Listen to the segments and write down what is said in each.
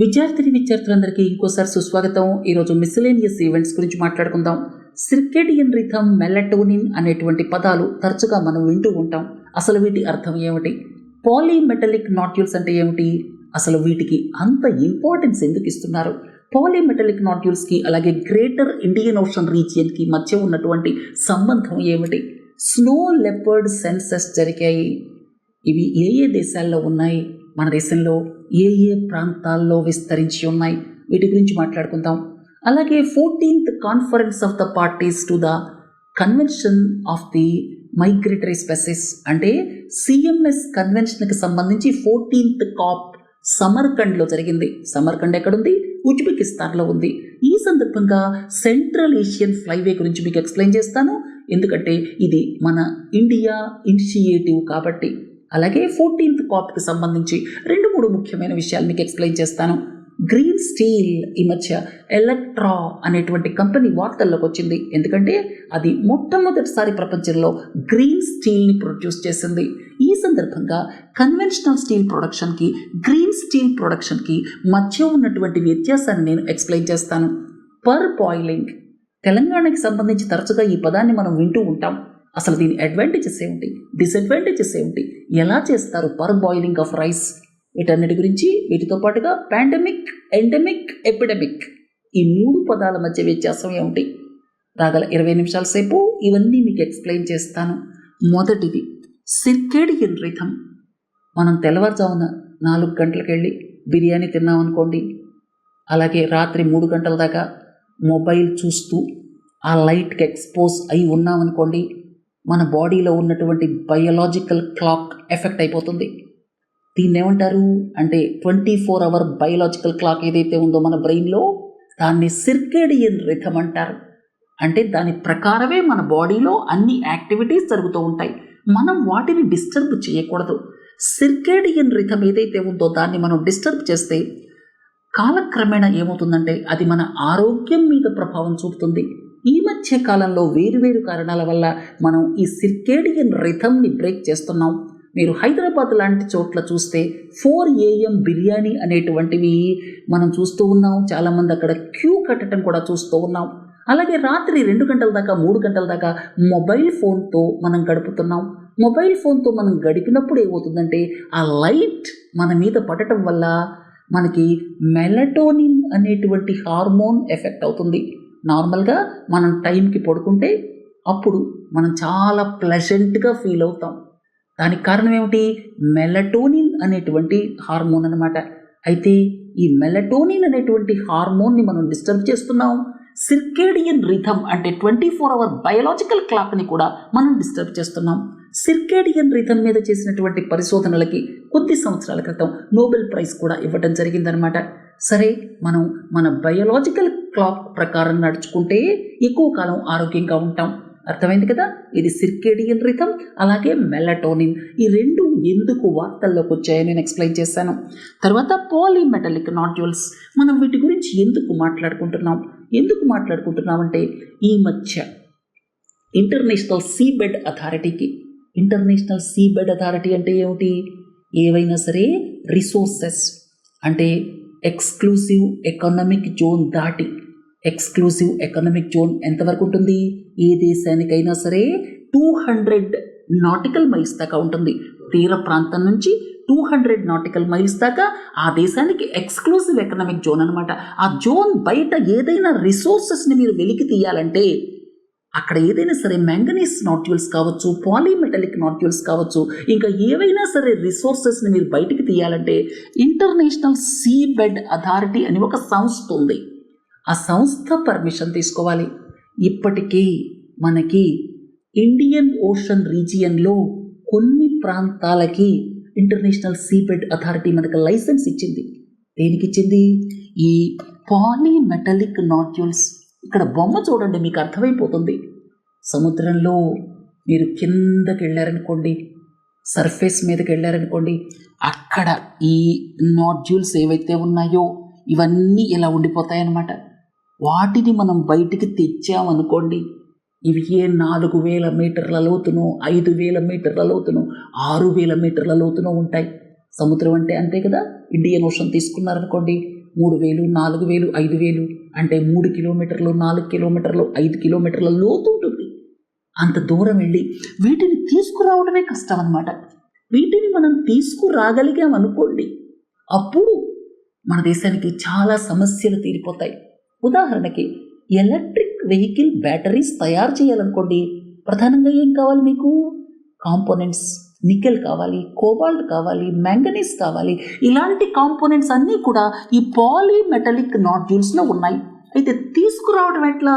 విద్యార్థులందరికీ ఇంకోసారి సుస్వాగతం. ఈరోజు మిస్సెలేనియస్ ఈవెంట్స్ గురించి మాట్లాడుకుందాం. సిర్కేడియన్ రిథమ్, మెలటోనిన్ అనేటువంటి పదాలు తరచుగా మనం వింటూ ఉంటాం. అసలు వీటి అర్థం ఏమిటి? పాలీమెటలిక్ నాడ్యూల్స్ అంటే ఏమిటి? అసలు వీటికి అంత ఇంపార్టెన్స్ ఎందుకు ఇస్తున్నారు? పాలీమెటలిక్ నాడ్యూల్స్కి అలాగే గ్రేటర్ ఇండియన్ ఓషన్ రీజియన్కి మధ్య ఉన్నటువంటి సంబంధం ఏమిటి? స్నో లెపర్డ్ సెన్సస్ జరిగాయి. ఇవి ఏ ఏ దేశాల్లో ఉన్నాయి? మన దేశంలో ఏ ఏ ప్రాంతాల్లో విస్తరించి ఉన్నాయి? వీటి గురించి మాట్లాడుకుందాం. అలాగే 14th conference of the parties to the convention of the migratory species అంటే సిఎంఎస్ కన్వెన్షన్కి సంబంధించి 14th కాప్ సమర్కండ్లో జరిగింది. సమర్కండ్ ఎక్కడుంది? ఉజ్బెకిస్తాన్లో ఉంది. ఈ సందర్భంగా సెంట్రల్ ఏషియన్ ఫ్లైవే గురించి మీకు ఎక్స్ప్లెయిన్ చేస్తాను, ఎందుకంటే ఇది మన ఇండియా ఇనిషియేటివ్ కాబట్టి. అలాగే 14th కాప్కి సంబంధించి 2-3 ముఖ్యమైన విషయాలు మీకు ఎక్స్ప్లెయిన్ చేస్తాను. గ్రీన్ స్టీల్ ఈ మధ్య ఎలక్ట్రా అనేటువంటి కంపెనీ వార్తల్లోకి వచ్చింది, ఎందుకంటే అది మొట్టమొదటిసారి ప్రపంచంలో గ్రీన్ స్టీల్ని ప్రొడ్యూస్ చేసింది. ఈ సందర్భంగా కన్వెన్షనల్ స్టీల్ ప్రొడక్షన్కి, గ్రీన్ స్టీల్ ప్రొడక్షన్కి మధ్య ఉన్నటువంటి వ్యత్యాసాన్ని నేను ఎక్స్ప్లెయిన్ చేస్తాను. పర్ బాయిలింగ్, తెలంగాణకి సంబంధించి తరచుగా ఈ పదాన్ని మనం వింటూ ఉంటాం. అసలు దీని అడ్వాంటేజెస్ ఏమిటి, డిసడ్వాంటేజెస్ ఏమిటి, ఎలా చేస్తారు పర్ బాయిలింగ్ ఆఫ్ రైస్, వీటన్నిటి గురించి, వీటితో పాటుగా పాండమిక్, ఎండమిక్, ఎపిడమిక్ ఈ 3 పదాల మధ్య వ్యత్యాసం ఏమిటి, రాగల 20 నిమిషాల సేపు ఇవన్నీ మీకు ఎక్స్ప్లెయిన్ చేస్తాను. మొదటిది సిర్కేడియన్ రిథమ్. మనం తెల్లవారుజామున 4 గంటలకు వెళ్ళి బిర్యానీ తిన్నామనుకోండి, అలాగే రాత్రి 3 గంటల దాకా మొబైల్ చూస్తూ ఆ లైట్కి ఎక్స్పోజ్ అయి ఉన్నామనుకోండి, మన బాడీలో ఉన్నటువంటి బయోలాజికల్ క్లాక్ ఎఫెక్ట్ అయిపోతుంది. దీన్ని ఏమంటారు అంటే 24 అవర్ బయోలాజికల్ క్లాక్ ఏదైతే ఉందో మన బ్రెయిన్లో, దాన్ని సిర్కేడియన్ రిథమ్ అంటారు. అంటే దాని ప్రకారమే మన బాడీలో అన్ని యాక్టివిటీస్ జరుగుతూ ఉంటాయి. మనం వాటిని డిస్టర్బ్ చేయకూడదు. సిర్కేడియన్ రిథమ్ ఏదైతే ఉందో దాన్ని మనం డిస్టర్బ్ చేస్తే కాలక్రమేణా ఏమవుతుందంటే అది మన ఆరోగ్యం మీద ప్రభావం చూపుతుంది. ఈ మధ్య కాలంలో వేరువేరు కారణాల వల్ల మనం ఈ సిర్కేడియన్ రిథమ్ని బ్రేక్ చేస్తున్నాం. మీరు హైదరాబాద్ లాంటి చోట్ల చూస్తే 4 AM బిర్యానీ అనేటువంటివి మనం చూస్తూ ఉన్నాం. చాలామంది అక్కడ క్యూ కట్టడం కూడా చూస్తూ ఉన్నాం. అలాగే రాత్రి 2 గంటల దాకా 3 గంటల దాకా మొబైల్ ఫోన్తో మనం గడుపుతున్నాం. మొబైల్ ఫోన్తో మనం గడిపినప్పుడు ఏమవుతుందంటే ఆ లైట్ మన మీద పడటం వల్ల మనకి మెలటోనిన్ అనేటువంటి హార్మోన్ ఎఫెక్ట్ అవుతుంది. నార్మల్గా మనం టైంకి పడుకుంటే అప్పుడు మనం చాలా ప్లెజెంట్గా ఫీల్ అవుతాం. దానికి కారణం ఏమిటి? మెలటోనిన్ అనేటువంటి హార్మోన్ అన్నమాట. అయితే ఈ మెలటోనిన్ అనేటువంటి హార్మోన్ని మనం డిస్టర్బ్ చేస్తున్నాం. సిర్కేడియన్ రిథమ్ అంటే 24 అవర్ బయోలాజికల్ క్లాక్ని కూడా మనం డిస్టర్బ్ చేస్తున్నాం. సిర్కేడియన్ రిథమ్ మీద చేసినటువంటి పరిశోధనలకి కొద్ది సంవత్సరాల క్రితం నోబెల్ ప్రైజ్ కూడా ఇవ్వడం జరిగిందనమాట. సరే, మనం మన బయోలాజికల్ క్లాక్ ప్రకారం నడుచుకుంటే ఎక్కువ కాలం ఆరోగ్యంగా ఉంటాం. అర్థమైంది కదా? ఇది సిర్కేడియన్ రిథమ్ అలాగే మెలటోనిన్, ఈ 2 ఎందుకు వార్తల్లోకి వచ్చాయో నేను ఎక్స్ప్లెయిన్ చేశాను. తర్వాత పాలీమెటలిక్ నాడ్యూల్స్, మనం వీటి గురించి ఎందుకు మాట్లాడుకుంటున్నామంటే ఈ మధ్య ఇంటర్నేషనల్ సీబెడ్ అథారిటీ అంటే ఏమిటి? ఏవైనా సరే రిసోర్సెస్ అంటే ఎక్స్క్లూసివ్ ఎకనామిక్ జోన్ దాటి, ఎక్స్క్లూసివ్ ఎకనామిక్ జోన్ ఎంతవరకు ఉంటుంది? ఏ దేశానికైనా సరే 200 నాటికల్ మైల్స్ దాకా ఉంటుంది. తీర ప్రాంతం నుంచి 200 నాటికల్ మైల్స్ దాకా ఆ దేశానికి ఎక్స్క్లూసివ్ ఎకనామిక్ జోన్ అనమాట. ఆ జోన్ బయట ఏదైనా రిసోర్సెస్ని మీరు వెలికి తీయాలంటే, అక్కడ ఏదైనా సరే మ్యాంగనీస్ నాడ్యూల్స్ కావచ్చు, పాలీమెటలిక్ నాడ్యూల్స్ కావచ్చు, ఇంకా ఏవైనా సరే రిసోర్సెస్ని మీరు బయటికి తీయాలంటే ఇంటర్నేషనల్ సీబెడ్ అథారిటీ అని ఒక సంస్థ ఉంది. ఆ సంస్థ పర్మిషన్ తీసుకోవాలి. ఇప్పటికీ మనకి ఇండియన్ ఓషన్ రీజియన్లో కొన్ని ప్రాంతాలకి ఇంటర్నేషనల్ సీబెడ్ అథారిటీ మనకు లైసెన్స్ ఇచ్చింది. దేనికి ఇచ్చింది? ఈ పాలీమెటలిక్ నాడ్యూల్స్. ఇక్కడ బొమ్మ చూడండి, మీకు అర్థమైపోతుంది. సముద్రంలో మీరు కిందకి వెళ్ళారనుకోండి, సర్ఫేస్ మీదకి వెళ్ళారనుకోండి, అక్కడ ఈ నాడ్యూల్స్ ఏవైతే ఉన్నాయో ఇవన్నీ ఇలా ఉండిపోతాయన్నమాట. వాటిని మనం బయటికి తెచ్చామనుకోండి, ఇవి 4000 మీటర్ల లోతును, 5000 మీటర్ల లోతును, 6000 మీటర్ల లోతును ఉంటాయి. సముద్రం అంటే అంతే కదా. ఇండియన్ ఓషన్ తీసుకున్నారనుకోండి, 3,000, 4,000, 5,000 అంటే 3 కిలోమీటర్లు, 4 కిలోమీటర్లు, 5 కిలోమీటర్ల లోతు ఉంటుంది. అంత దూరం వెళ్ళి వీటిని తీసుకురావడమే కష్టం అన్నమాట. వీటిని మనం తీసుకురాగలిగామనుకోండి, అప్పుడు మన దేశానికి చాలా సమస్యలు తీరిపోతాయి. ఉదాహరణకి ఎలక్ట్రిక్ వెహికల్ బ్యాటరీస్ తయారు చేయాలనుకోండి, ప్రధానంగా ఏం కావాలి మీకు? కాంపోనెంట్స్. నికెల్ కావాలి, కోబాల్ట్ కావాలి, మ్యాంగనీస్ కావాలి. ఇలాంటి కాంపోనెంట్స్ అన్నీ కూడా ఈ పాలీమెటలిక్ నాడ్యూల్స్లో ఉన్నాయి. అయితే తీసుకురావడం ఎట్లా?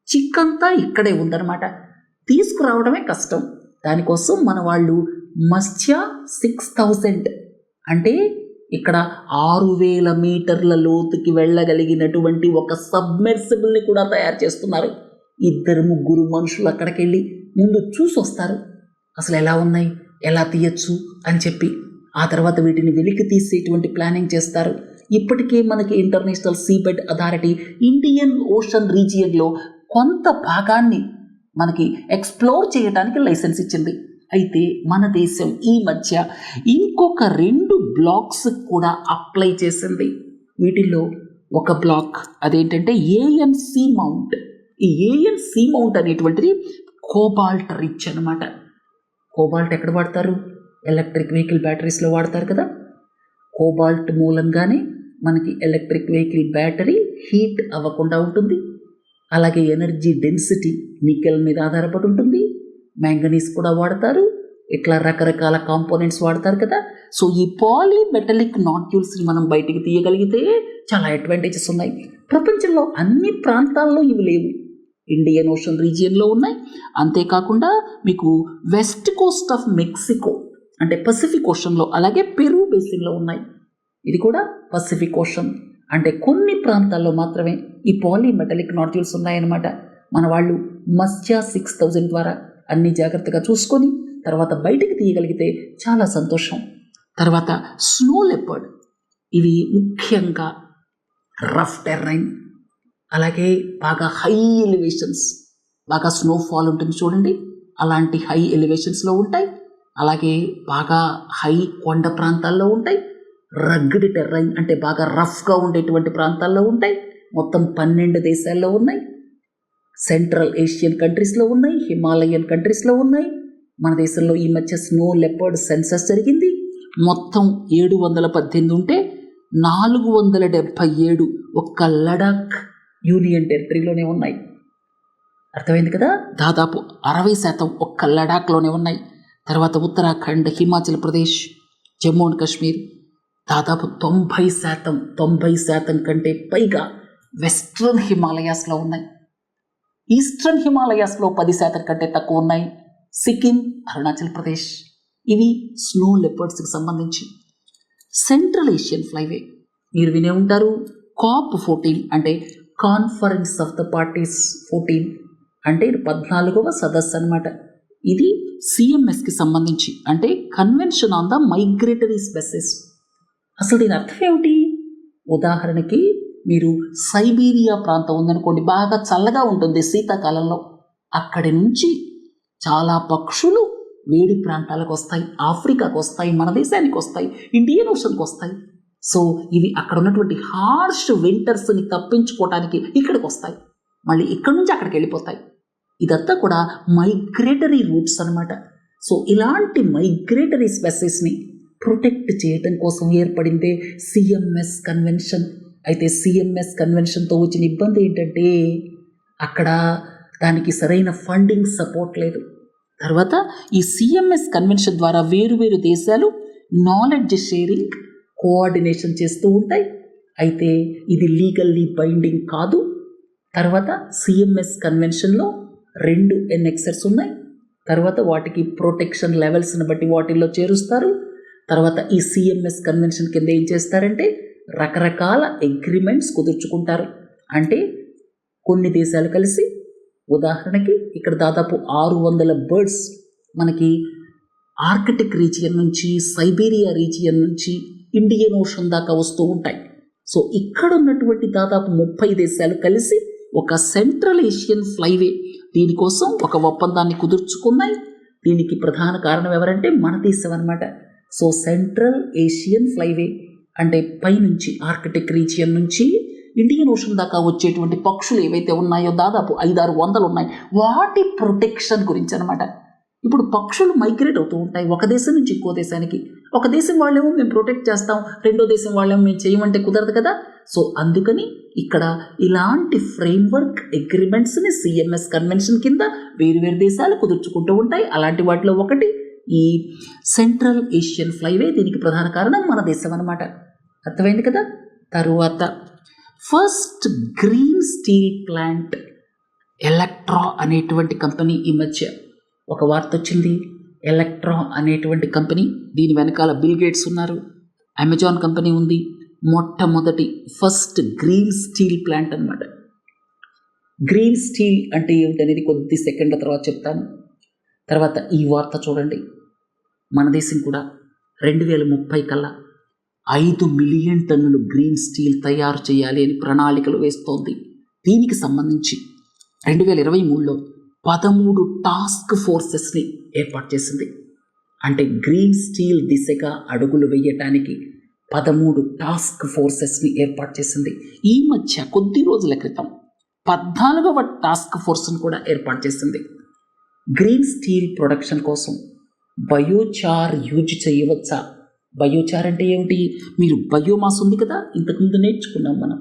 చిక్కంతా ఇక్కడే ఉందన్నమాట. తీసుకురావడమే కష్టం. దానికోసం మన వాళ్ళు మత్స్య 6000 అంటే ఇక్కడ 6,000 మీటర్ల లోతుకి వెళ్ళగలిగినటువంటి ఒక సబ్మెర్సిబుల్ని కూడా తయారు చేస్తున్నారు. 2-3 మనుషులు అక్కడికి వెళ్ళి ముందు చూసి వస్తారు, అసలు ఎలా ఉన్నాయి, ఎలా తీయచ్చు అని చెప్పి. ఆ తర్వాత వీటిని వెలికి తీసేటువంటి ప్లానింగ్ చేస్తారు. ఇప్పటికే మనకి international seabed authority Indian ocean రీజియన్లో కొంత భాగాన్ని మనకి ఎక్స్ప్లోర్ చేయడానికి లైసెన్స్ ఇచ్చింది. అయితే మన దేశం ఈ మధ్య ఇంకొక 2 బ్లాక్స్ కూడా అప్లై చేసింది. వీటిల్లో ఒక బ్లాక్ అదేంటంటే ఏఎన్సి మౌంట్. ఈ ఏఎన్సి మౌంట్ అనేటువంటిది కోబాల్ట్ రిచ్ అనమాట. కోబాల్ట్ ఎక్కడ వాడతారు? ఎలక్ట్రిక్ వెహికల్ బ్యాటరీస్లో వాడతారు కదా. కోబాల్ట్ మూలంగానే మనకి ఎలక్ట్రిక్ వెహికల్ బ్యాటరీ హీట్ అవ్వకుండా ఉంటుంది. అలాగే ఎనర్జీ డెన్సిటీ నికెల్ మీద ఆధారపడి ఉంటుంది. మ్యాంగనీస్ కూడా వాడతారు. ఇట్లా రకరకాల కాంపోనెంట్స్ వాడతారు కదా. సో ఈ పాలీమెటలిక్ నాడ్యూల్స్ని మనం బయటికి తీయగలిగితే చాలా అడ్వాంటేజెస్ ఉన్నాయి. ప్రపంచంలో అన్ని ప్రాంతాల్లో ఇవి లేవు. ఇండియన్ ఓషన్ రీజియన్లో ఉన్నాయి. అంతేకాకుండా మీకు వెస్ట్ కోస్ట్ ఆఫ్ మెక్సికో అంటే పసిఫిక్ ఓషన్లో, అలాగే పెరూ బేసిన్లో ఉన్నాయి. ఇది కూడా పసిఫిక్ ఓషన్ అంటే కొన్ని ప్రాంతాల్లో మాత్రమే ఈ పాలీమెటలిక్ నాడ్యూల్స్ ఉన్నాయన్నమాట. మన వాళ్ళు మత్స్య 6000 ద్వారా అన్ని జాగ్రత్తగా చూసుకొని తర్వాత బయటికి తీయగలిగితే చాలా సంతోషం. తర్వాత స్నో లెపర్డ్, ఇవి ముఖ్యంగా రఫ్ టెర్రైన్, అలాగే బాగా హై ఎలివేషన్స్, బాగా స్నోఫాల్ ఉంటుంది చూడండి, అలాంటి హై ఎలివేషన్స్లో ఉంటాయి. అలాగే బాగా హై కొండ ప్రాంతాల్లో ఉంటాయి. రగ్డ్ టెర్రైన్ అంటే బాగా రఫ్గా ఉండేటువంటి ప్రాంతాల్లో ఉంటాయి. మొత్తం 12 దేశాల్లో ఉన్నాయి. సెంట్రల్ ఏషియన్ కంట్రీస్లో ఉన్నాయి, హిమాలయన్ కంట్రీస్లో ఉన్నాయి. మన దేశంలో ఈ మధ్య స్నో లెపర్డ్ సెన్సస్ జరిగింది. మొత్తం 718 ఉంటే 477 ఒక్క లడాక్ యూనియన్ టెరిటరీలోనే ఉన్నాయి. అర్థమైంది కదా. దాదాపు 60% ఒక్క లడాక్లోనే ఉన్నాయి. తర్వాత ఉత్తరాఖండ్, హిమాచల్ ప్రదేశ్, జమ్మూ అండ్ కాశ్మీర్ దాదాపు 90% కంటే పైగా వెస్ట్రన్ హిమాలయాస్లో ఉన్నాయి. ఈస్టర్న్ హిమాలయాస్లో 10% కంటే తక్కువ ఉన్నాయి. సిక్కిం, అరుణాచల్ ప్రదేశ్, ఇవి స్నో లెపర్డ్స్కి సంబంధించి. సెంట్రల్ ఏషియన్ ఫ్లైవే మీరు వినే ఉంటారు. COP14 అంటే కాన్ఫరెన్స్ ఆఫ్ ద పార్టీస్ 14 అంటే 14వ సదస్సు అనమాట. ఇది సిఎంఎస్కి సంబంధించి అంటే convention on the migratory species. అసలు దీని అర్థం ఏమిటి? ఉదాహరణకి మీరు సైబీరియా ప్రాంతం ఉందనుకోండి, బాగా చల్లగా ఉంటుంది శీతాకాలంలో. అక్కడి నుంచి చాలా పక్షులు వేడి ప్రాంతాలకు వస్తాయి, ఆఫ్రికాకు వస్తాయి, మన దేశానికి వస్తాయి, ఇండియన్ ఓషన్కి వస్తాయి. సో ఇవి అక్కడ ఉన్నటువంటి హార్ష్ వింటర్స్ని తప్పించుకోవడానికి ఇక్కడికి వస్తాయి, మళ్ళీ ఇక్కడి నుంచి అక్కడికి వెళ్ళిపోతాయి. ఇదంతా కూడా మైగ్రేటరీ రూట్స్ అనమాట. సో ఇలాంటి మైగ్రేటరీ స్పెసెస్ని ప్రొటెక్ట్ చేయడం కోసం ఏర్పడిందే సిఎంఎస్ కన్వెన్షన్. అయితే సిఎంఎస్ కన్వెన్షన్తో వచ్చిన ఇబ్బంది ఏంటంటే అక్కడ దానికి సరైన ఫండింగ్ సపోర్ట్ లేదు. తర్వాత ఈ సిఎంఎస్ కన్వెన్షన్ ద్వారా వేరువేరు దేశాలు నాలెడ్జ్ షేరింగ్, కోఆర్డినేషన్ చేస్తూ ఉంటాయి. అయితే ఇది లీగల్లీ బైండింగ్ కాదు. తర్వాత సిఎంఎస్ కన్వెన్షన్లో 2 ఎన్నెక్సర్స్ ఉన్నాయి. తర్వాత వాటికి ప్రొటెక్షన్ లెవెల్స్ని బట్టి వాటిల్లో చేరుస్తారు. తర్వాత ఈ సిఎంఎస్ కన్వెన్షన్ కింద ఏం చేస్తారంటే రకరకాల అగ్రిమెంట్స్ కుదుర్చుకుంటారు. అంటే కొన్ని దేశాలు కలిసి, ఉదాహరణకి ఇక్కడ దాదాపు 600 బర్డ్స్ మనకి ఆర్కిటిక్ రీజియన్ నుంచి, సైబీరియా రీజియన్ నుంచి ఇండియన్ ఓషన్ దాకా వస్తూ ఉంటాయి. సో ఇక్కడ ఉన్నటువంటి దాదాపు 30 దేశాలు కలిసి ఒక సెంట్రల్ ఏషియన్ ఫ్లైవే దీనికోసం ఒక ఒప్పందాన్ని కుదుర్చుకున్నాయి. దీనికి ప్రధాన కారణం ఎవరంటే మన దేశం అనమాట. సో సెంట్రల్ ఏషియన్ ఫ్లైవే అంటే పైనుంచి ఆర్కిటిక్ రీజియన్ నుంచి ఇండియన్ ఓషన్ దాకా వచ్చేటువంటి పక్షులు ఏవైతే ఉన్నాయో దాదాపు 500-600 ఉన్నాయి. వాటి ప్రొటెక్షన్ గురించి అనమాట. ఇప్పుడు పక్షులు మైగ్రేట్ అవుతూ ఉంటాయి ఒక దేశం నుంచి ఇంకో దేశానికి. ఒక దేశం వాళ్ళేమో మేము ప్రొటెక్ట్ చేస్తాం, రెండో దేశం వాళ్ళేమో మేము చేయమంటే కుదరదు కదా. సో అందుకని ఇక్కడ ఇలాంటి ఫ్రేమ్వర్క్ అగ్రిమెంట్స్ని CMS కన్వెన్షన్ కింద వేరు దేశాలు కుదుర్చుకుంటూ ఉంటాయి. అలాంటి వాటిలో ఒకటి ఈ సెంట్రల్ ఏషియన్ ఫ్లైవే. దీనికి ప్రధాన కారణం మన దేశం అనమాట. అర్థమైంది కదా. తరువాత ఫస్ట్ గ్రీన్ స్టీల్ ప్లాంట్ ఎలక్ట్రా అనేటువంటి కంపెనీ. ఈ మధ్య ఒక వార్త వచ్చింది. ఎలక్ట్రా అనేటువంటి కంపెనీ, దీని వెనకాల బిల్ గేట్స్ ఉన్నారు, అమెజాన్ కంపెనీ ఉంది. మొట్టమొదటి ఫస్ట్ గ్రీన్ స్టీల్ ప్లాంట్ అనమాట. గ్రీన్ స్టీల్ అంటే ఏమిటనేది కొద్ది సెకండ్ల తర్వాత చెప్తాను. తర్వాత ఈ వార్త చూడండి. మన దేశం కూడా 2030 కల్లా 5 మిలియన్ టన్నులు గ్రీన్ స్టీల్ తయారు చేయాలి అని ప్రణాళికలు వేస్తోంది. దీనికి సంబంధించి 2023లో 13 టాస్క్ ఫోర్సెస్ని ఏర్పాటు చేసింది. అంటే గ్రీన్ స్టీల్ దిశగా అడుగులు వేయటానికి 13 టాస్క్ ఫోర్సెస్ని ఏర్పాటు చేసింది. ఈ మధ్య కొద్ది రోజుల క్రితం 14వ టాస్క్ ఫోర్స్ను కూడా ఏర్పాటు చేసింది. గ్రీన్ స్టీల్ ప్రొడక్షన్ కోసం బయోచార్ యూజ్ చేయవచ్చా? బయోచార్ అంటే ఏమిటి? మీరు బయోమాస్ ఉంది కదా, ఇంతకుముందు నేర్చుకున్నాం మనం.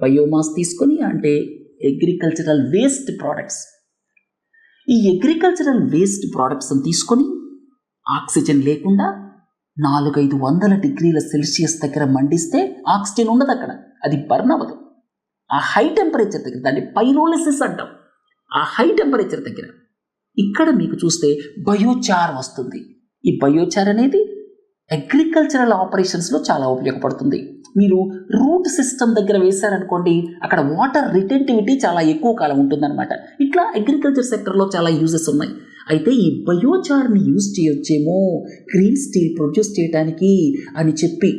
బయోమాస్ తీసుకొని, అంటే అగ్రికల్చరల్ వేస్ట్ ప్రోడక్ట్స్, ఈ అగ్రికల్చరల్ వేస్ట్ ప్రోడక్ట్స్ని తీసుకొని ఆక్సిజన్ లేకుండా 400-500 డిగ్రీల సెల్సియస్ దగ్గర మండిస్తే ఆక్సిజన్ ఉండదు అక్కడ, అది బర్న్ అవ్వదు. ఆ హై టెంపరేచర్ దగ్గర, దాన్ని పైరోలిసిస్ అంటాం, ఆ హై టెంపరేచర్ దగ్గర ఇక్కడ మీకు చూస్తే బయోచార్ వస్తుంది. ఈ బయోచార్ అనేది అగ్రికల్చరల్ ఆపరేషన్స్లో చాలా ఉపయోగపడుతుంది. మీరు రూట్ సిస్టమ్ దగ్గర వేశారనుకోండి, అక్కడ వాటర్ రిటెంటివిటీ చాలా ఎక్కువ కాలం ఉంటుందన్నమాట. ఇట్లా అగ్రికల్చర్ సెక్టర్లో చాలా యూజెస్ ఉన్నాయి. అయితే ఈ బయోచార్ని యూజ్ చేయొచ్చేమో గ్రీన్ స్టీల్ ప్రొడ్యూస్ చేయడానికి అని చెప్పి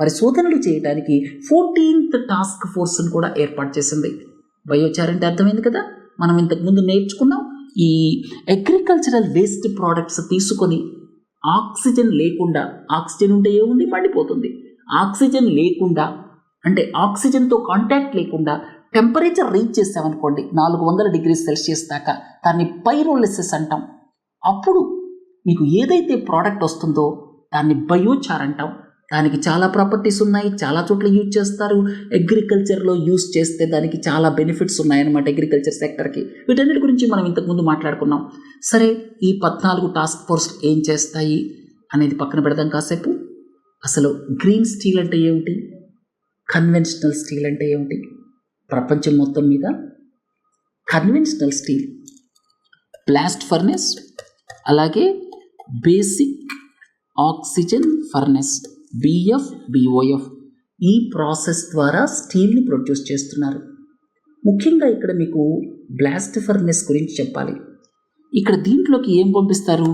పరిశోధనలు చేయడానికి 14th టాస్క్ ఫోర్స్ని కూడా ఏర్పాటు చేసింది. బయోచార్ అంటే అర్థమైంది కదా. మనం ఇంతకుముందు నేర్చుకున్నాం. ఈ అగ్రికల్చరల్ వేస్ట్ ప్రోడక్ట్స్ తీసుకొని ఆక్సిజన్ లేకుండా, ఆక్సిజన్ ఉంటే ఏముంది, మండిపోతుంది. ఆక్సిజన్ లేకుండా, అంటే ఆక్సిజన్తో కాంటాక్ట్ లేకుండా టెంపరేచర్ రీచ్ చేసామనుకోండి 400 డిగ్రీ సెల్సియస్ దాకా, దాన్ని పైరోలిసిస్ అంటాం. అప్పుడు మీకు ఏదైతే ప్రోడక్ట్ వస్తుందో దాన్ని బయోచార్ అంటాం. దానికి చాలా ప్రాపర్టీస్ ఉన్నాయి, చాలా చోట్ల యూజ్ చేస్తారు. అగ్రికల్చర్లో యూజ్ చేస్తే దానికి చాలా బెనిఫిట్స్ ఉన్నాయన్నమాట అగ్రికల్చర్ సెక్టర్కి. వీటన్నిటి గురించి మనం ఇంతకుముందు మాట్లాడుకున్నాం. సరే, ఈ 14 టాస్క్ ఫోర్స్ ఏం చేస్తాయి అనేది పక్కన పెడదాం కాసేపు. అసలు గ్రీన్ స్టీల్ అంటే ఏమిటి, కన్వెన్షనల్ స్టీల్ అంటే ఏమిటి? ప్రపంచం మొత్తం మీద కన్వెన్షనల్ స్టీల్, బ్లాస్ట్ ఫర్నెస్, అలాగే బేసిక్ ఆక్సిజన్ ఫర్నెస్, BOF, ఈ ప్రాసెస్ ద్వారా స్టీల్ని ప్రొడ్యూస్ చేస్తున్నారు. ముఖ్యంగా ఇక్కడ మీకు బ్లాస్ట్ ఫర్నెస్ గురించి చెప్పాలి. ఇక్కడ దీంట్లోకి ఏం పంపిస్తారు?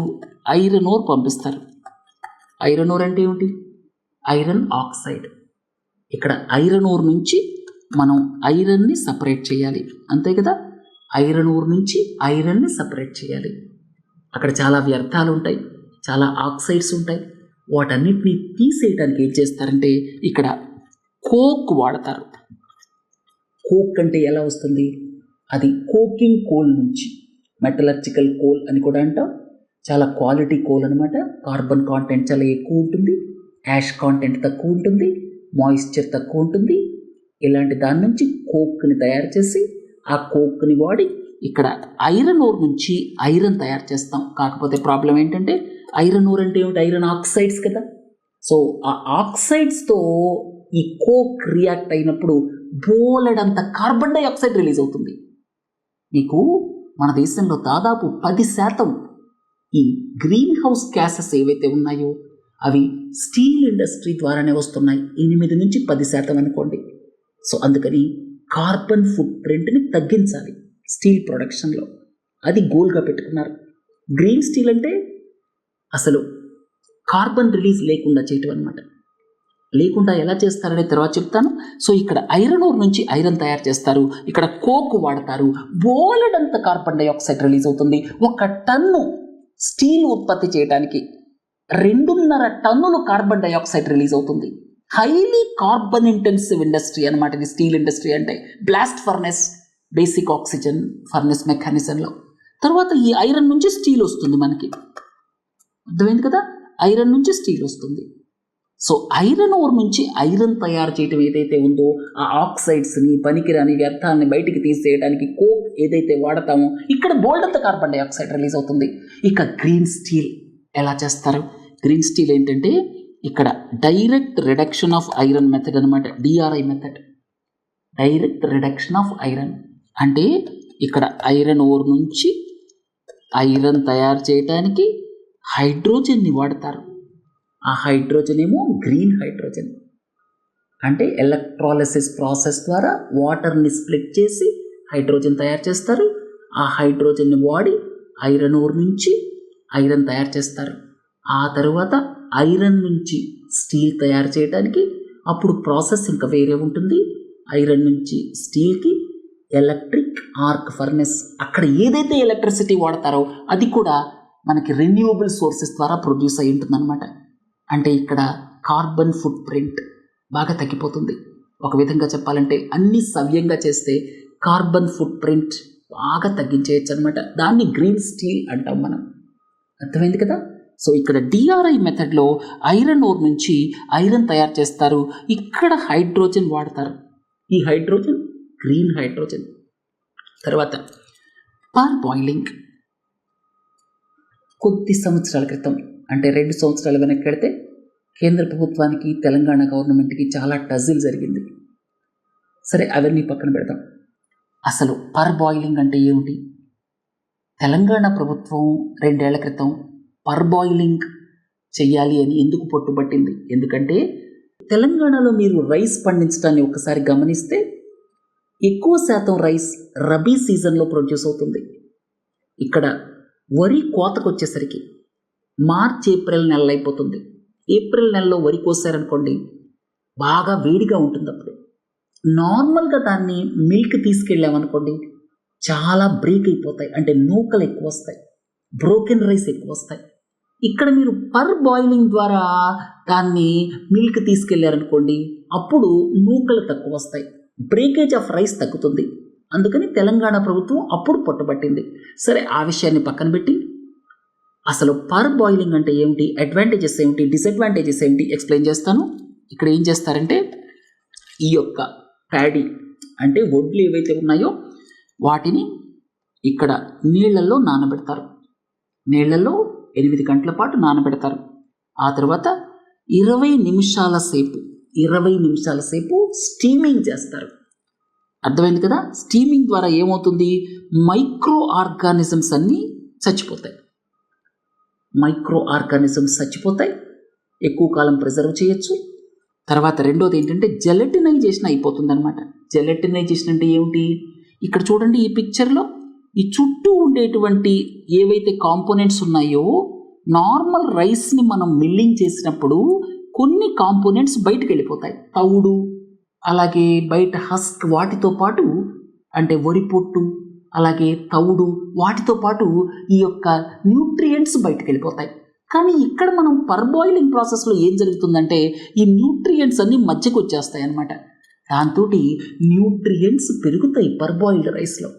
ఐరన్ ఓర్ పంపిస్తారు. ఐరన్ ఓర్ అంటే ఏమిటి? Iron oxide. ఇక్కడ ఐరన్ ఓర్ నుంచి మనం ఐరన్ని సపరేట్ చేయాలి, అంతే కదా. ఐరన్ ఓర్ నుంచి ఐరన్ని సపరేట్ చేయాలి. అక్కడ చాలా వ్యర్థాలు ఉంటాయి, చాలా ఆక్సైడ్స్ ఉంటాయి. వాటన్నిటిని తీసేయడానికి ఏం చేస్తారంటే ఇక్కడ కోక్ వాడతారు. కోక్ అంటే ఎలా వస్తుంది? అది కోకింగ్ కోల్ నుంచి, మెటలర్జికల్ కోల్ అని కూడా అంటాం. చాలా క్వాలిటీ కోల్ అనమాట. కార్బన్ కాంటెంట్ చాలా ఎక్కువ ఉంటుంది, యాష్ కాంటెంట్ తక్కువ ఉంటుంది, మాయిశ్చర్ తక్కువ ఉంటుంది. ఇలాంటి దాని నుంచి కోక్ని తయారు చేసి ఆ కోక్ని వాడి ఇక్కడ ఐరన్ ఓర్ నుంచి ఐరన్ తయారు చేస్తాం. కాకపోతే ప్రాబ్లం ఏంటంటే ఐరన్ ఓర్ అంటే ఏమిటి? ఐరన్ ఆక్సైడ్స్ కదా. సో ఆ ఆక్సైడ్స్తో ఈ కోక్ రియాక్ట్ అయినప్పుడు బోలెడంత కార్బన్ డైఆక్సైడ్ రిలీజ్ అవుతుంది. మీకు మన దేశంలో దాదాపు 10% ఈ గ్రీన్ హౌస్ గ్యాసెస్ ఏవైతే ఉన్నాయో అవి స్టీల్ ఇండస్ట్రీ ద్వారానే వస్తున్నాయి. 8-10% అనుకోండి. సో అందుకని కార్బన్ ఫుట్ ప్రింట్ని తగ్గించాలి స్టీల్ ప్రొడక్షన్లో. అది గోల్గా పెట్టుకున్నారు. గ్రీన్ స్టీల్ అంటే అసలు కార్బన్ రిలీజ్ లేకుండా చేయటం అనమాట. లేకుండా ఎలా చేస్తారనే తర్వాత చెప్తాను. సో ఇక్కడ ఐరన్ ఓర్ నుంచి ఐరన్ తయారు చేస్తారు, ఇక్కడ కోక్ వాడతారు. బోలెడంత కార్బన్ డైఆక్సైడ్ రిలీజ్ అవుతుంది. 1 టన్ను స్టీల్ ఉత్పత్తి చేయడానికి 2.5 టన్నులు కార్బన్ డైఆక్సైడ్ రిలీజ్ అవుతుంది. హైలీ కార్బన్ ఇంటెన్సివ్ ఇండస్ట్రీ అనమాట ఇది స్టీల్ ఇండస్ట్రీ అంటే. Blast furnace, basic oxygen furnace మెకానిజంలో. తర్వాత ఈ ఐరన్ నుంచి స్టీల్ వస్తుంది మనకి, అర్థమైంది కదా, ఐరన్ నుంచి స్టీల్ వస్తుంది. సో ఐరన్ ఓర్ నుంచి ఐరన్ తయారు చేయడం ఏదైతే ఉందో ఆ ఆక్సైడ్స్ని, పనికిరాని వ్యర్థాలని బయటికి తీసేయడానికి కోక్ ఏదైతే వాడతామో ఇక్కడ బోల్డంత కార్బన్ డైఆక్సైడ్ రిలీజ్ అవుతుంది. ఇక గ్రీన్ స్టీల్ ఎలా చేస్తారు? గ్రీన్ స్టీల్ ఏంటంటే ఇక్కడ direct reduction of iron method అనమాట, DRI method. Direct reduction of iron అంటే ఇక్కడ ఐరన్ ఓర్ నుంచి ఐరన్ తయారు చేయడానికి హైడ్రోజన్ని వాడతారు. ఆ హైడ్రోజన్ ఏమో గ్రీన్ హైడ్రోజన్ అంటే ఎలక్ట్రాలిసిస్ ప్రాసెస్ ద్వారా వాటర్ని స్ప్లిట్ చేసి హైడ్రోజన్ తయారు చేస్తారు. ఆ హైడ్రోజన్ని వాడి ఐరన్ ఓర్ నుంచి ఐరన్ తయారు చేస్తారు. ఆ తర్వాత ఐరన్ నుంచి స్టీల్ తయారు చేయడానికి అప్పుడు ప్రాసెస్ ఇంకా వేరే ఉంటుంది. ఐరన్ నుంచి స్టీల్కి ఎలక్ట్రిక్ ఆర్క్ ఫర్నెస్, అక్కడ ఏదైతే ఎలక్ట్రిసిటీ వాడతారో అది కూడా మనకి రెన్యూవబుల్ సోర్సెస్ ద్వారా ప్రొడ్యూస్ అయి ఉంటుందన్నమాట. అంటే ఇక్కడ కార్బన్ ఫుట్ ప్రింట్ బాగా తగ్గిపోతుంది. ఒక విధంగా చెప్పాలంటే అన్ని సవ్యంగా చేస్తే కార్బన్ ఫుట్ ప్రింట్ బాగా తగ్గించేయచ్చు అనమాట. దాన్ని గ్రీన్ స్టీల్ అంటాం మనం, అర్థమైంది కదా. సో ఇక్కడ డిఆర్ఐ మెథడ్లో ఐరన్ ఓర్ నుంచి ఐరన్ తయారు చేస్తారు. ఇక్కడ హైడ్రోజన్ వాడతారు. ఈ హైడ్రోజన్ గ్రీన్ హైడ్రోజన్. తర్వాత పార్ బాయిలింగ్. కొద్ది సంవత్సరాల క్రితం అంటే 2 సంవత్సరాల వెనక్కి వెళితే కేంద్ర ప్రభుత్వానికి తెలంగాణ గవర్నమెంట్కి చాలా టజిల్ జరిగింది. సరే అవన్నీ పక్కన పెడతాం. అసలు పర్ బాయిలింగ్ అంటే ఏమిటి? తెలంగాణ ప్రభుత్వం 2 ఏళ్ల క్రితం పర్ బాయిలింగ్ చెయ్యాలి అని ఎందుకు పట్టుబట్టింది? ఎందుకంటే తెలంగాణలో మీరు రైస్ పండించడాన్ని ఒకసారి గమనిస్తే ఎక్కువ శాతం రైస్ రబీ సీజన్లో ప్రొడ్యూస్ అవుతుంది. ఇక్కడ వరి కోతకు వచ్చేసరికి మార్చ్ ఏప్రిల్ నెలలు అయిపోతుంది. ఏప్రిల్ నెలలో వరి కోసారనుకోండి బాగా వేడిగా ఉంటుంది. అప్పుడు నార్మల్గా దాన్ని మిల్క్ తీసుకెళ్ళామనుకోండి చాలా బ్రేక్ అయిపోతాయి, అంటే నూకలు ఎక్కువ వస్తాయి, బ్రోకెన్ రైస్ ఎక్కువ వస్తాయి. ఇక్కడ మీరు పర్ బాయిలింగ్ ద్వారా దాన్ని మిల్క్ తీసుకెళ్ళారనుకోండి అప్పుడు నూకలు తక్కువ వస్తాయి, బ్రేకేజ్ ఆఫ్ రైస్ తగ్గుతుంది. అందుకని తెలంగాణ ప్రభుత్వం అప్పుడు పట్టుబట్టింది. సరే ఆ విషయాన్ని పక్కన పెట్టి అసలు పర్ బాయిలింగ్ అంటే ఏమిటి, అడ్వాంటేజెస్ ఏమిటి, డిసడ్వాంటేజెస్ ఏమిటి ఎక్స్ప్లెయిన్ చేస్తాను. ఇక్కడ ఏం చేస్తారంటే ఈ యొక్క ప్యాడీ అంటే వడ్లు ఏవైతే ఉన్నాయో వాటిని ఇక్కడ నీళ్ళల్లో నానబెడతారు. నీళ్ళల్లో 8 గంటల పాటు నానబెడతారు. ఆ తర్వాత 20 నిమిషాల సేపు స్టీమింగ్ చేస్తారు. అర్థమైంది కదా. స్టీమింగ్ ద్వారా ఏమవుతుంది, మైక్రో ఆర్గానిజమ్స్ అన్నీ చచ్చిపోతాయి. ఎక్కువ కాలం ప్రిజర్వ్ చేయొచ్చు. తర్వాత రెండోది ఏంటంటే జెలటినైజేషన్ అయిపోతుంది అనమాట. జెలటినైజేషన్ అంటే ఏమిటి? ఇక్కడ చూడండి ఈ పిక్చర్లో ఈ చుట్టూ ఉండేటువంటి ఏవైతే కాంపోనెంట్స్ ఉన్నాయో నార్మల్ రైస్ని మనం మిల్లింగ్ చేసినప్పుడు కొన్ని కాంపోనెంట్స్ బయటకు వెళ్ళిపోతాయి. తవుడు అలాగే బయట హస్క్ వాటితో పాటు అంటే వరి పొట్టు అలాగే తవుడు వాటితో పాటు ఈ యొక్క న్యూట్రియంట్స్ బయటకు వెళ్ళిపోతాయి. కానీ ఇక్కడ మనం పర్ బాయిలింగ్ ప్రాసెస్లో ఏం జరుగుతుందంటే ఈ న్యూట్రియంట్స్ అన్నీ మధ్యకు వచ్చేస్తాయి అన్నమాట. దాంతో న్యూట్రియంట్స్ పెరుగుతాయి పర్ బాయిల్డ్ రైస్లో.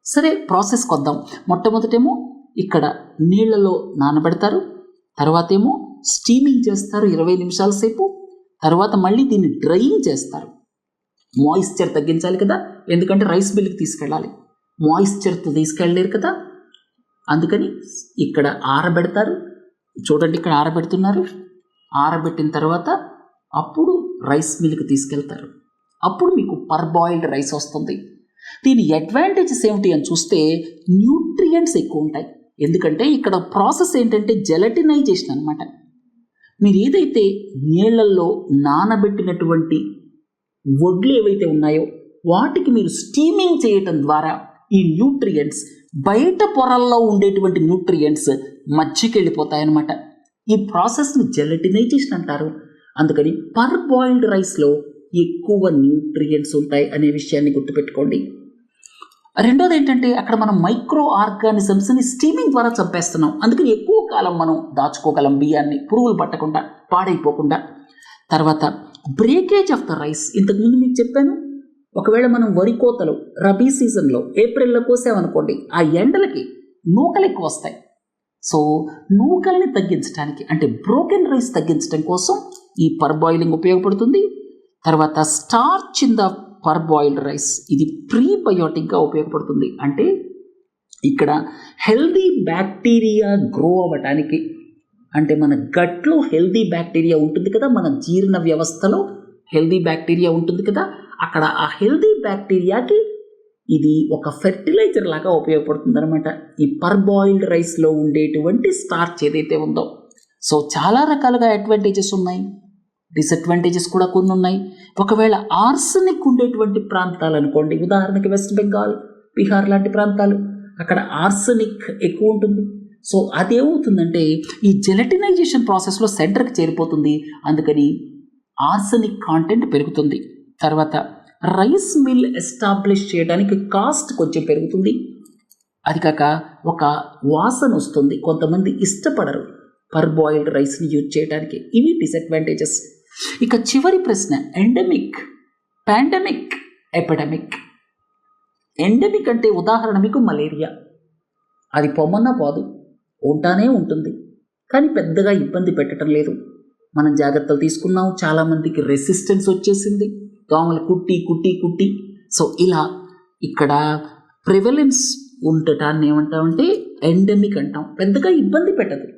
సరే ప్రాసెస్కి వద్దాం. మొట్టమొదటేమో ఇక్కడ నీళ్ళలో నానబెడతారు, తర్వాత ఏమో స్టీమింగ్ చేస్తారు 20 నిమిషాల సేపు, తర్వాత మళ్ళీ దీన్ని డ్రైయింగ్ చేస్తారు. మాయిశ్చర్ తగ్గించాలి కదా, ఎందుకంటే రైస్ మిల్కి తీసుకెళ్ళాలి, మాయిశ్చర్తో తీసుకెళ్ళలేరు కదా, అందుకని ఇక్కడ ఆరబెడతారు. చూడండి ఇక్కడ ఆరబెడుతున్నారు. ఆరబెట్టిన తర్వాత అప్పుడు రైస్ మిల్కి తీసుకెళ్తారు. అప్పుడు మీకు పర్ బాయిల్డ్ రైస్ వస్తుంది. దీని అడ్వాంటేజెస్ ఏమిటి అని చూస్తే న్యూట్రియంట్స్ ఎక్కువ ఉంటాయి. ఎందుకంటే ఇక్కడ ప్రాసెస్ ఏంటంటే జెలటినైజేషన్ అనమాట. మీరు ఏదైతే నీళ్ళల్లో నానబెట్టినటువంటి వడ్లు ఏవైతే ఉన్నాయో వాటికి మీరు స్టీమింగ్ చేయటం ద్వారా ఈ న్యూట్రియంట్స్ బయట పొరల్లో ఉండేటువంటి న్యూట్రియంట్స్ మధ్యకి వెళ్ళిపోతాయన్నమాట. ఈ ప్రాసెస్ని జెలటినైజేషన్ అంటారు. అందుకని పర్ బాయిల్డ్ రైస్లో ఎక్కువ న్యూట్రియంట్స్ ఉంటాయి అనే విషయాన్ని గుర్తుపెట్టుకోండి. రెండోది ఏంటంటే అక్కడ మనం మైక్రో ఆర్గానిజమ్స్ని స్టీమింగ్ ద్వారా చంపేస్తున్నాం. అందుకని ఎక్కువ కాలం మనం దాచుకోగలం బియ్యాన్ని, పురుగులు పట్టకుండా, పాడైపోకుండా. తర్వాత బ్రేకేజ్ ఆఫ్ ద రైస్. ఇంతకుముందు మీకు చెప్పాను, ఒకవేళ మనం వరి కోతలు రబీ సీజన్లో ఏప్రిల్లో కోసామనుకోండి, ఆ ఎండలకి నూకలు ఎక్కువ వస్తాయి. సో నూకల్ని తగ్గించడానికి, అంటే బ్రోకెన్ రైస్ తగ్గించడం కోసం ఈ పర్బాయిలింగ్ ఉపయోగపడుతుంది. తర్వాత స్టార్చ్ ఇన్ ద పర్బాయిల్డ్ రైస్, ఇది ప్రీబయోటిక్గా ఉపయోగపడుతుంది. అంటే ఇక్కడ హెల్దీ బ్యాక్టీరియా గ్రో అవ్వటానికి, అంటే మన గట్లో హెల్దీ బ్యాక్టీరియా ఉంటుంది కదా, మన జీర్ణ వ్యవస్థలో హెల్దీ బ్యాక్టీరియా ఉంటుంది కదా, అక్కడ ఆ హెల్దీ బ్యాక్టీరియాకి ఇది ఒక ఫెర్టిలైజర్ లాగా ఉపయోగపడుతుంది అనమాట, ఈ పర్బాయిల్డ్ రైస్లో ఉండేటువంటి స్టార్చ్ ఏదైతే ఉందో. సో చాలా రకాలుగా అడ్వాంటేజెస్ ఉన్నాయి, డిసడ్వాంటేజెస్ కూడా కొన్ని ఉన్నాయి. ఒకవేళ ఆర్సనిక్ ఉండేటువంటి ప్రాంతాలు అనుకోండి, ఉదాహరణకి వెస్ట్ బెంగాల్, బీహార్ లాంటి ప్రాంతాలు, అక్కడ ఆర్సనిక్ ఎక్కువ ఉంటుంది. సో అదేమవుతుందంటే ఈ జెలటినైజేషన్ ప్రాసెస్లో సెంటర్కి చేరిపోతుంది, అందుకని ఆర్సనిక్ కాంటెంట్ పెరుగుతుంది. తర్వాత రైస్ మిల్ ఎస్టాబ్లిష్ చేయడానికి కాస్ట్ కొంచెం పెరుగుతుంది. అది కాక ఒక వాసన వస్తుంది, కొంతమంది ఇష్టపడరు పర్బాయిల్డ్ రైస్ని యూజ్ చేయడానికి. ఇవి డిసడ్వాంటేజెస్. ఇక చివరి ప్రశ్న, ఎండమిక్, పాండమిక్, ఎపిడమిక్. ఎండమిక్ అంటే ఉదాహరణ మీకు మలేరియా, అది పొమ్మన్నా పోదు, ఉంటానే ఉంటుంది, కానీ పెద్దగా ఇబ్బంది పెట్టడం లేదు. మనం జాగ్రత్తలు తీసుకున్నాం, చాలామందికి రెసిస్టెన్స్ వచ్చేసింది, దోమలు కుట్టి కుట్టి కుట్టి. సో ఇలా ఇక్కడ ప్రివలెన్స్ ఉండటాన్ని ఏమంటామంటే ఎండమిక్ అంటాం. పెద్దగా ఇబ్బంది పెట్టదు,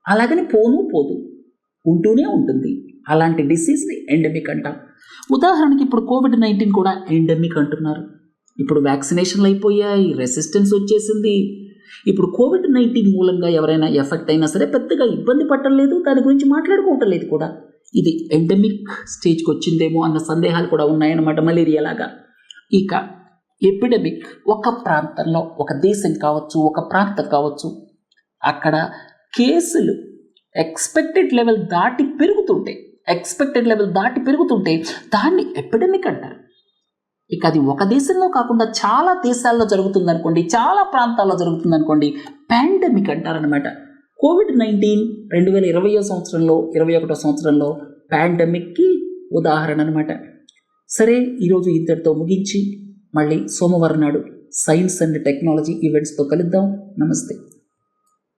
అలాగని పోదు, ఉంటూనే ఉంటుంది. అలాంటి డిసీజ్ని ఎండమిక్ అంటాం. ఉదాహరణకి ఇప్పుడు కోవిడ్-19 కూడా ఎండమిక్ అంటున్నారు. ఇప్పుడు వ్యాక్సినేషన్లు అయిపోయాయి, రెసిస్టెన్స్ వచ్చేసింది. ఇప్పుడు కోవిడ్-19 మూలంగా ఎవరైనా ఎఫెక్ట్ అయినా సరే పెద్దగా ఇబ్బంది పట్టలేదు, దాని గురించి మాట్లాడుకోవటం లేదు కూడా. ఇది ఎండమిక్ స్టేజ్కి వచ్చిందేమో అన్న సందేహాలు కూడా ఉన్నాయన్నమాట, మలేరియా లాగా. ఇక ఎపిడమిక్, ఒక ప్రాంతంలో, ఒక దేశం కావచ్చు, ఒక ప్రాంతం కావచ్చు, అక్కడ కేసులు ఎక్స్పెక్టెడ్ లెవెల్ దాటి పెరుగుతుంటే దాన్ని ఎపిడమిక్ అంటారు. ఇక అది ఒక దేశంలో కాకుండా చాలా దేశాల్లో జరుగుతుందనుకోండి, చాలా ప్రాంతాల్లో జరుగుతుందనుకోండి, పాండమిక్ అంటారనమాట. కోవిడ్-19 2020 సంవత్సరంలో 2021 సంవత్సరంలో పాండమిక్కి ఉదాహరణ అనమాట. సరే, ఈరోజు ఇంతటితో ముగించి మళ్ళీ సోమవారం నాడు సైన్స్ అండ్ టెక్నాలజీ ఈవెంట్స్తో కలుద్దాం. నమస్తే.